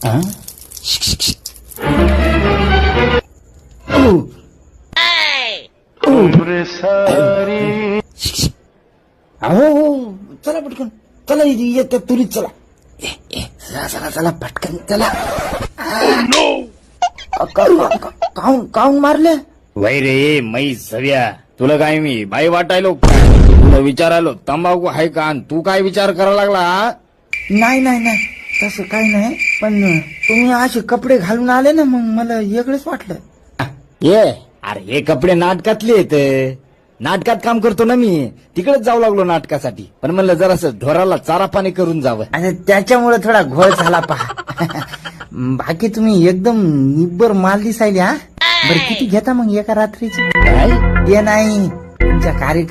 हा? शिक, शिक, शिक. ओ. ओ. शिक, शिक. अहो चला पटकन चला येत तुरीत चला चला चला चला पटकन चला काऊन मारले वै रे मै सव्या तुला काय मी बाई वाटायलो तुला विचारायलो तंबाखू आहे का आणि तू काय विचार करायला लागला हा? नाही नाही नाही तसं काही नाही पण तुम्ही असे कपडे घालून आले ना मग मला वेगळंच वाटलं ये अरे हे कपडे नाटकातले आहेत नाटकात काम करतो ना मी तिकडेच जाऊ लागलो नाटकासाठी पण म्हणलं जरासं ढोराला चारा पाणी करून जावं आणि त्याच्यामुळे थोडा घोळ झाला पहा बाकी तुम्ही एकदम निब्बर माल दिसायले हा बरं किती घेता मग एका रात्रीची काय ते नाही तुमच्या